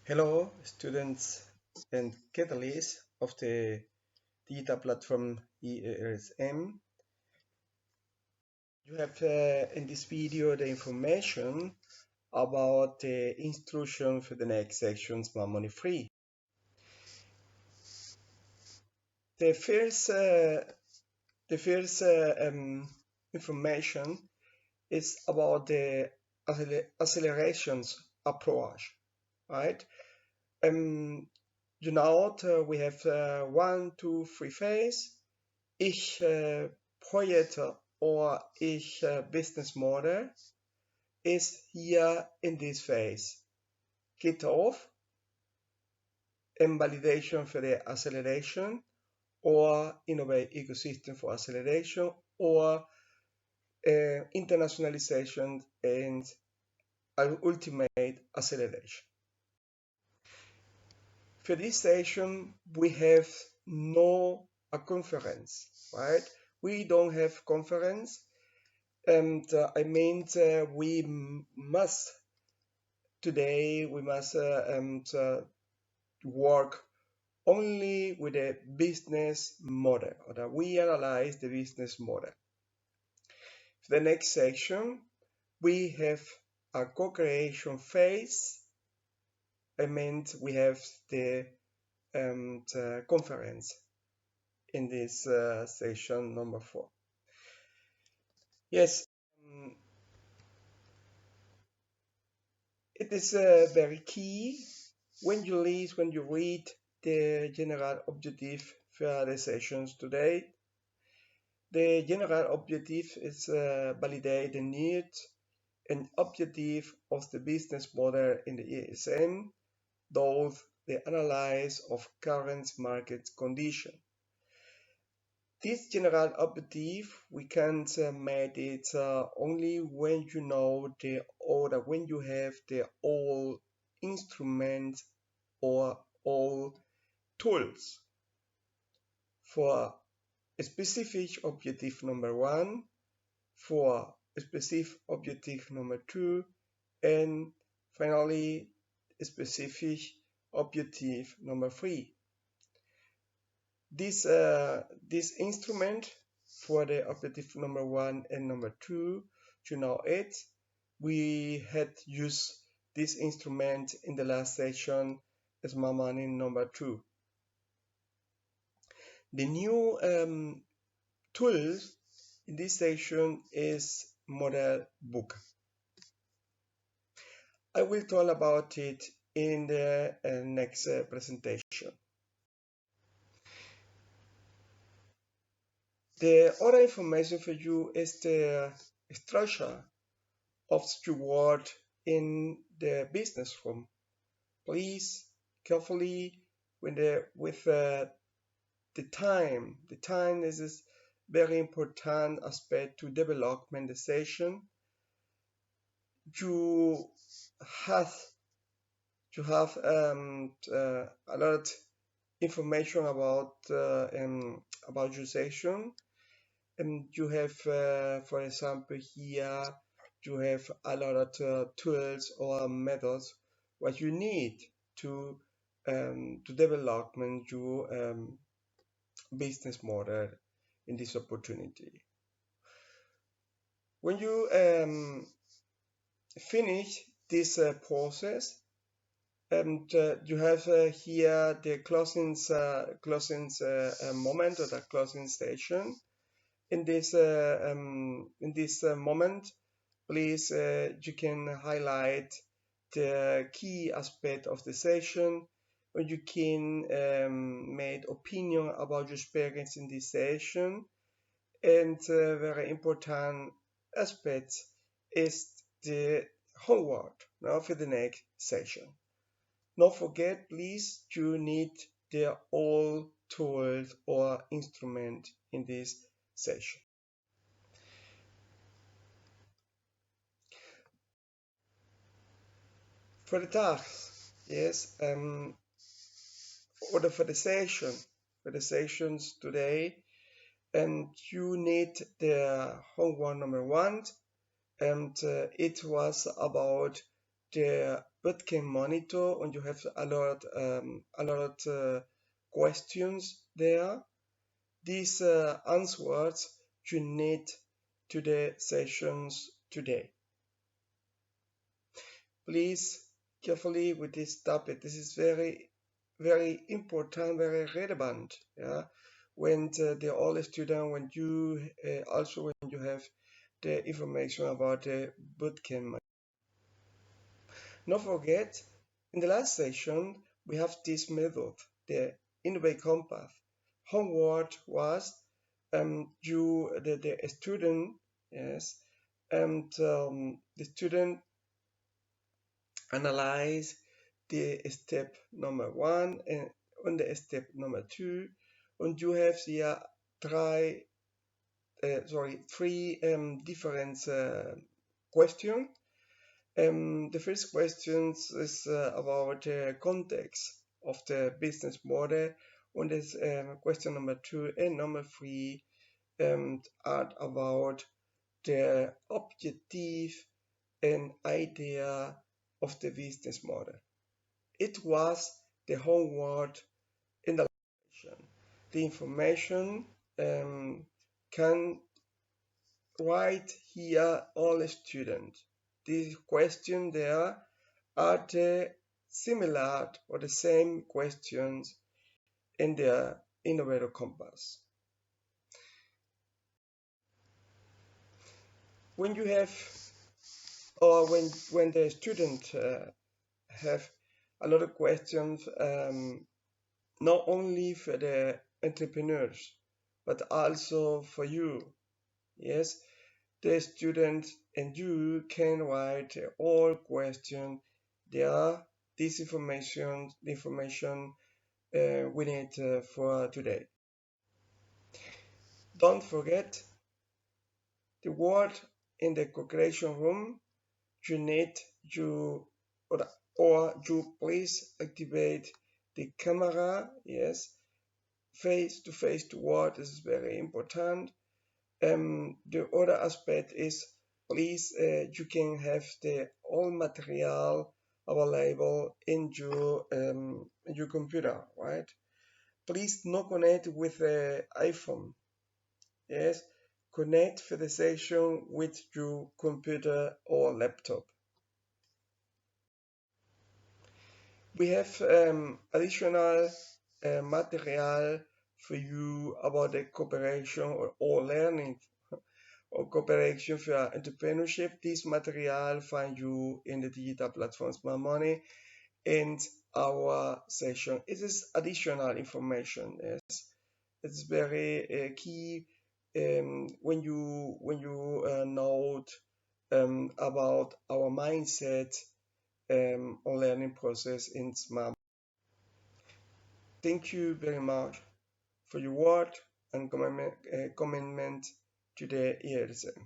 Hello, students and catalysts of the digital platform ERSM. You have in this video the information about the instruction for the next section, Smart Money Free. The first information is about the accelerations approach, right? You know, we have 1, 2, 3 phase. Ich Projekt or ich Business Model ist hier in this phase. Geht auf validation for the acceleration or innovate ecosystem for acceleration or internationalization and ultimate acceleration. For this station, we have no a conference, right? We don't have conference, and I mean we must work only with a business model, or that we analyze the business model. For the next section, we have a co-creation phase. I mean we have the conference in this session number 4. Yes, it is very key when you read the general objective for the sessions today. The general objective is validate the need and objective of the business model in the ESM, thus the analysis of current market condition. This general objective we can make it only when you know the order, when you have the all instruments or all tools for a specific objective number 1, for a specific objective number 2, and finally a specific objective number 3. This instrument for the objective number 1 and number 2, you know it. We had used this instrument in the last section as Smart Money number 2. The new tool in this section is Model Book. I will talk about it in the next presentation. The other information for you is the structure of your word in the business room. Please carefully with the time. The time is a very important aspect to development the session. You have a lot of information about your session, and you have, for example, here you have a lot of tools or methods what you need to develop your business model in this opportunity. When you finish this process, and you have here the closing moment or the closing station. In this moment, please you can highlight the key aspect of the session, or you can make opinion about your experience in this session. And very important aspect is the homework now for the next session. Don't forget, please, you need the all tools or instrument in this session. For the tasks, yes, or for the sessions today, and you need the homework number 1, and it was about the bootcamp monitor, and you have a lot questions there. These answers you need to the sessions today. Please carefully with this topic. This is very, very important, very relevant. Yeah, when the all student, when you also when you have the information about the bootcamp. Don't forget, in the last session, we have this method, the Innovate Compass. Homework was the student, yes, and the student analyze the step number 1 and on the step number 2, and you have here three different questions. The first question is about the context of the business model, and this question number 2 and number 3 are about the objective and idea of the business model. It was the homework in the lesson. The information can write here all students. These questions there are the similar or the same questions in the Innovator Compass. When you have, or when the student have a lot of questions, not only for the entrepreneurs, but also for you, yes, the student and you can write all questions there. This information, the information we need for today. Don't forget the word in the co-creation room. You need you or you please activate the camera. Yes, face to face to word is very important. The other aspect is please you can have the all material available in your computer, right? Please not connect with the iPhone. Yes, connect for the session with your computer or laptop. We have additional material for you about the cooperation or learning or cooperation for entrepreneurship. This material find you in the digital platform Smart Money and our session. It is additional information. Yes, it's very key when you know about our mindset on learning process in Smart. Thank you very much for your word and commitment to the ELSM.